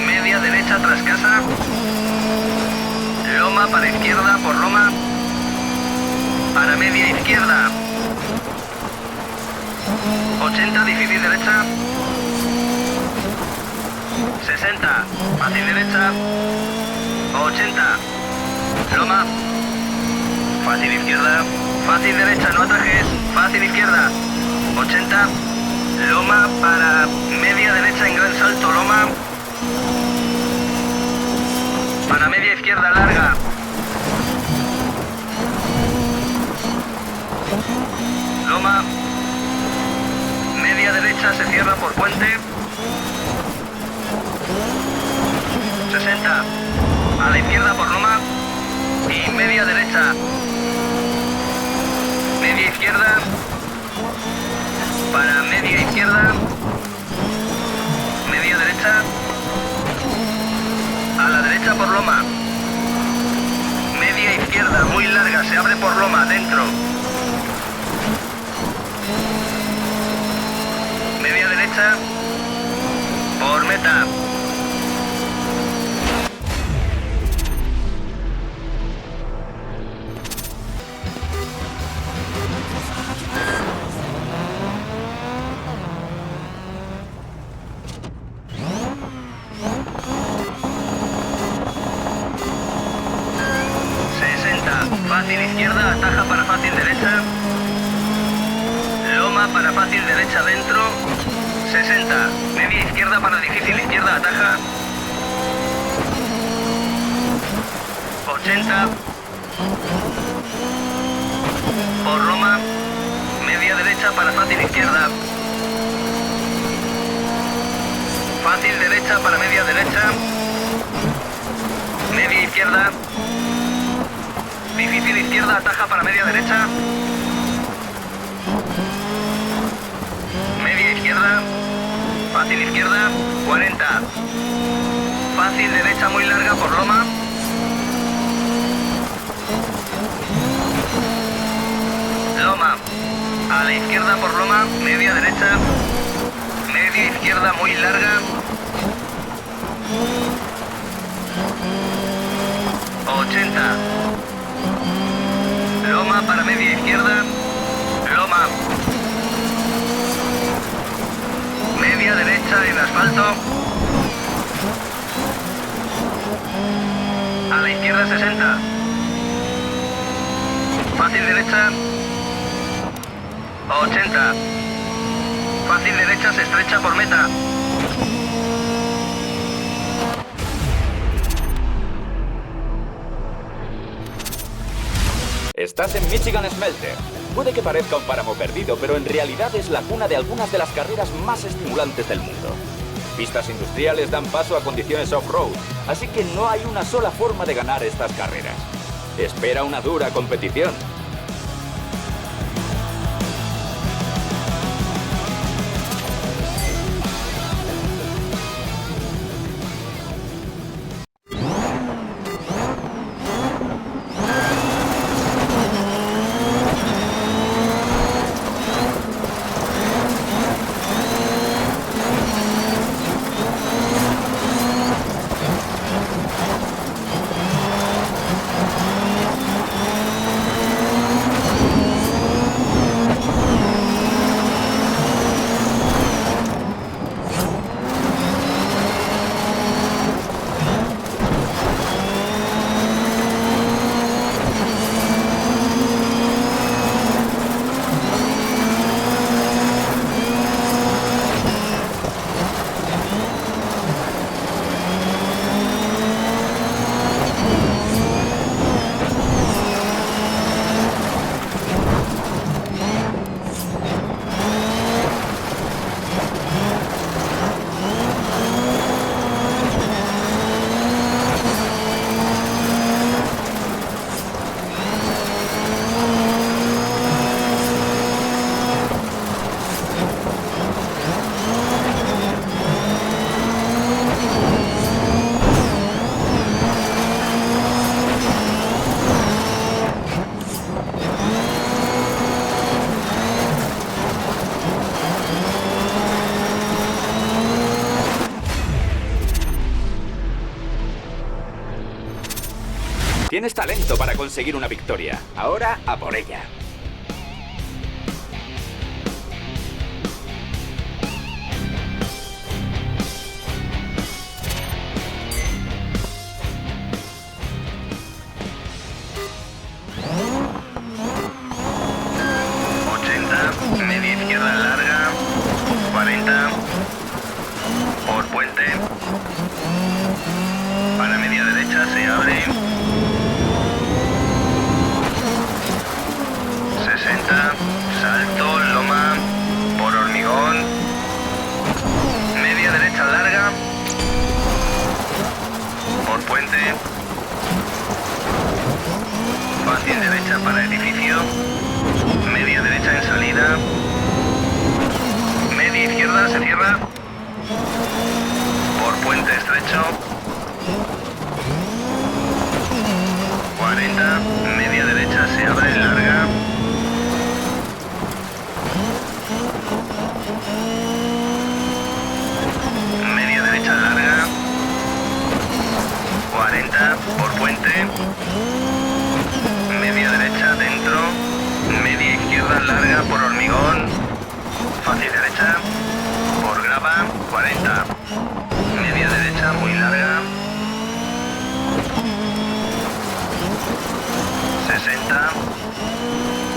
Media derecha tras casa. Loma para izquierda por loma. Para media izquierda. 80, difícil derecha. 60, fácil derecha. 80, loma. Fácil izquierda. Fácil derecha, no atajes. Fácil izquierda. 80, loma para media derecha en gran salto, loma. Para media izquierda larga. Loma. Media derecha se cierra por puente. 60. A la izquierda por loma. Y media derecha. Media izquierda. Para media izquierda. Media derecha. A la derecha por loma. Media izquierda, muy larga, se abre por loma, dentro. Media derecha. Por meta. Fácil izquierda, ataja para fácil derecha. Loma para fácil derecha dentro. 60. Media izquierda para difícil izquierda, ataja. 80. Por loma. Media derecha para fácil izquierda. Fácil derecha para media derecha. Media izquierda. Difícil izquierda, ataja para media derecha. Media izquierda. Fácil izquierda. 40. Fácil derecha muy larga por loma. Loma. A la izquierda por loma. Media derecha. Media izquierda muy larga. 80. Loma para media izquierda. Loma. Media derecha en asfalto. A la izquierda 60. Fácil derecha. 80. Fácil derecha se estrecha por meta. Estás en Michigan Smelter. Puede que parezca un páramo perdido, pero en realidad es la cuna de algunas de las carreras más estimulantes del mundo. Pistas industriales dan paso a condiciones off-road, así que no hay una sola forma de ganar estas carreras. Espera una dura competición. Tienes talento para conseguir una victoria. Ahora a por ella. Media izquierda larga, 40, por puente, para media derecha se abre, 60, salto, loma, por hormigón, media derecha larga, por puente, fácil derecha para edificio, media derecha en salida, media izquierda se cierra, por puente estrecho, 40, media derecha se abre larga, media derecha larga, 40, por puente, media derecha dentro, media izquierda larga por hormigón, fácil derecha, por grava, 40, media derecha muy larga, 60,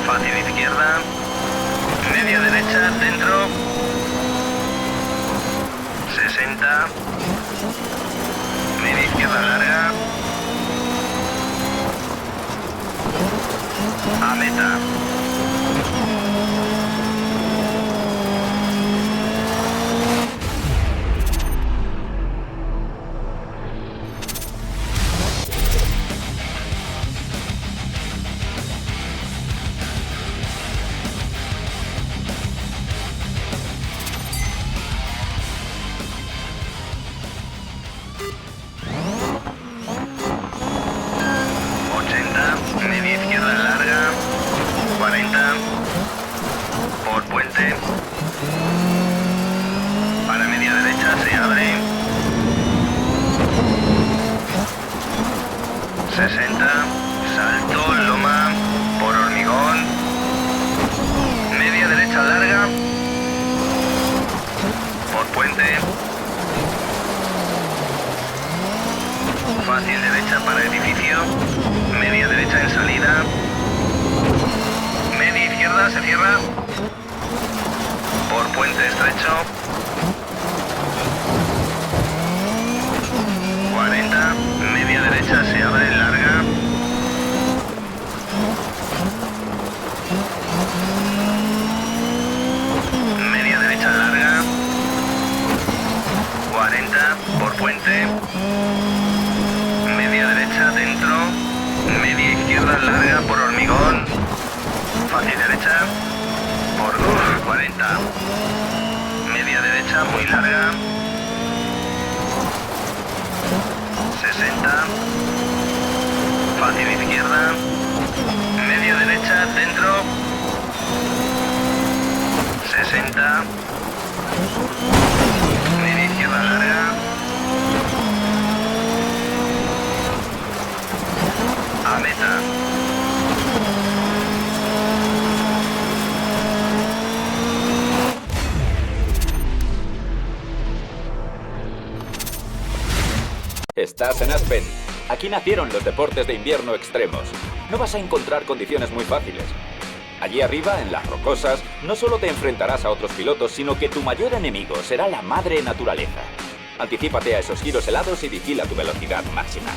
fácil izquierda, media derecha dentro, 60, media izquierda larga, a meta. Media izquierda larga, 40, por puente, para media derecha se abre, 60, salto, loma, por hormigón, media derecha larga, por puente, fácil derecha para edificio, media derecha en salida, media izquierda se cierra, por puente estrecho, 40, media derecha se abre larga, media derecha larga, 40, por puente, media derecha dentro, media izquierda larga por hormigón, fácil derecha, por 40, media derecha muy larga, 60, fácil izquierda, media derecha dentro, 60, media izquierda larga, a meta. Estás en Aspen. Aquí nacieron los deportes de invierno extremos. No vas a encontrar condiciones muy fáciles. Allí arriba, en las rocosas, no solo te enfrentarás a otros pilotos, sino que tu mayor enemigo será la madre naturaleza. Anticípate a esos giros helados y vigila tu velocidad máxima.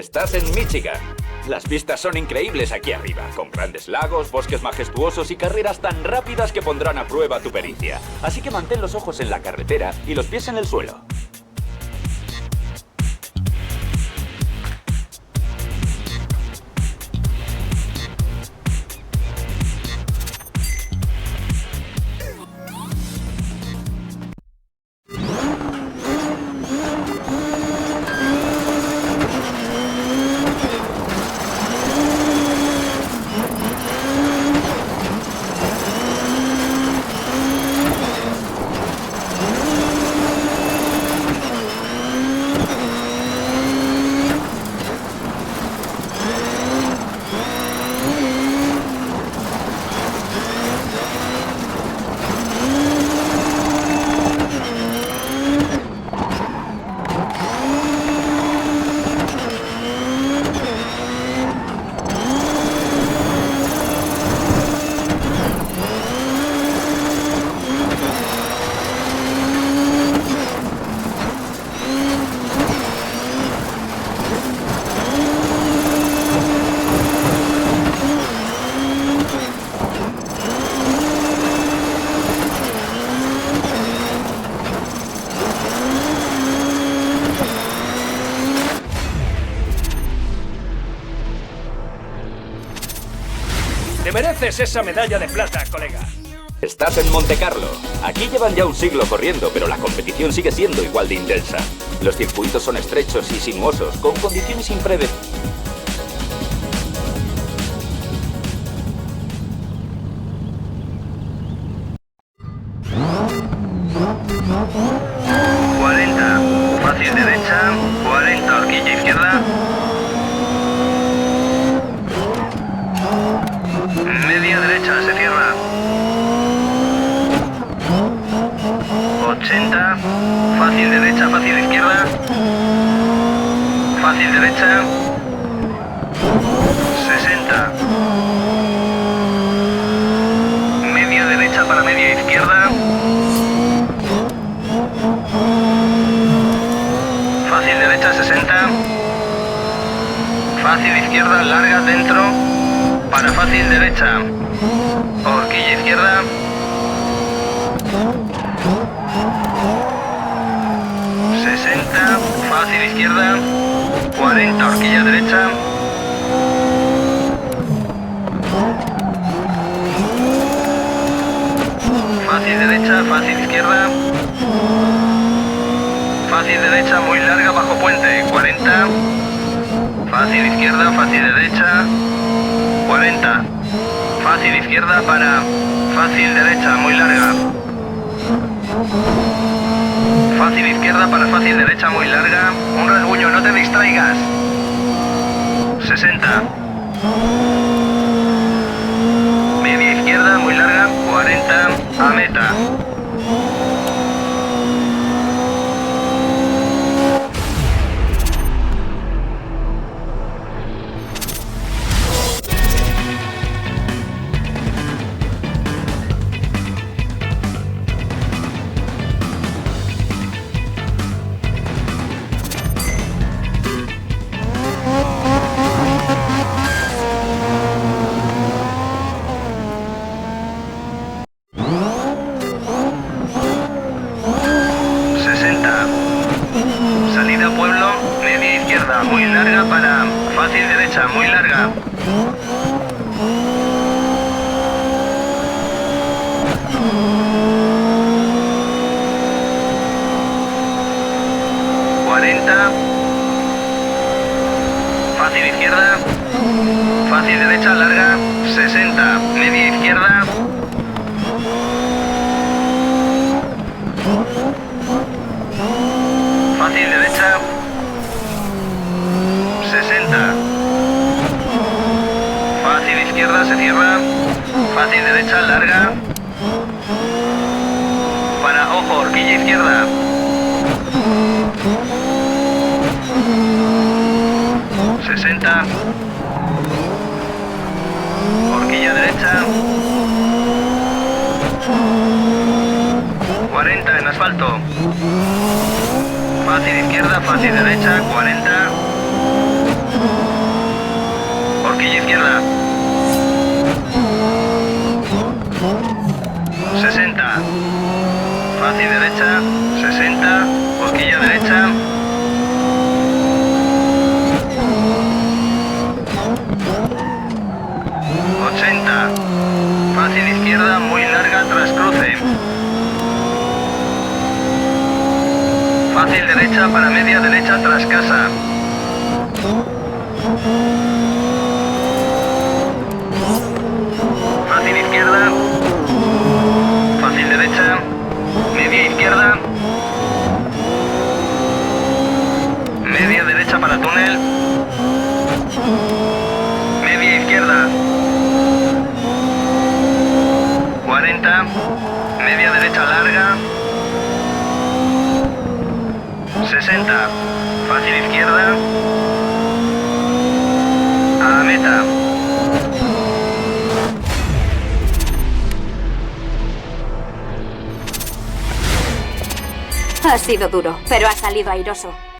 Estás en Michigan. Las vistas son increíbles aquí arriba, con grandes lagos, bosques majestuosos y carreras tan rápidas que pondrán a prueba tu pericia. Así que mantén los ojos en la carretera y los pies en el suelo. ¡Te mereces esa medalla de plata, colega! Estás en Monte Carlo. Aquí llevan ya un siglo corriendo, pero la competición sigue siendo igual de intensa. Los circuitos son estrechos y sinuosos, con condiciones impredecibles. Fácil derecha, 40 horquilla izquierda. Media derecha, se cierra. 80, fácil derecha, fácil izquierda. Fácil derecha. 60. Media derecha para media izquierda. Fácil derecha 60. Fácil izquierda larga dentro. Para fácil derecha. Horquilla izquierda. Fácil izquierda. 40 horquilla derecha. Fácil derecha, fácil izquierda. Fácil derecha muy larga bajo puente, 40. Fácil izquierda, fácil derecha, 40. Fácil izquierda para fácil derecha muy larga. Fácil izquierda para fácil derecha muy larga. Un rasguño, no te distraigas. 60. Media izquierda muy larga, 40. A meta. Salida pueblo, media izquierda muy larga para fácil derecha muy larga. Fácil izquierda, fácil derecha larga, 60, media izquierda. Fácil derecha, 60. Fácil izquierda, se cierra. Fácil derecha, larga. Para ojo, horquilla izquierda. Horquilla derecha. 40 en asfalto. Fácil izquierda, fácil derecha, 40. Horquilla izquierda. 60. Fácil derecha. 60. Horquilla derecha. 80. Fácil izquierda muy larga tras cruce. Fácil derecha para media derecha tras casa. Fácil izquierda. Fácil derecha. Media izquierda. Media derecha para túnel. Media izquierda. 40. Media derecha larga. 60. Fácil izquierda. A meta. Ha sido duro, pero ha salido airoso.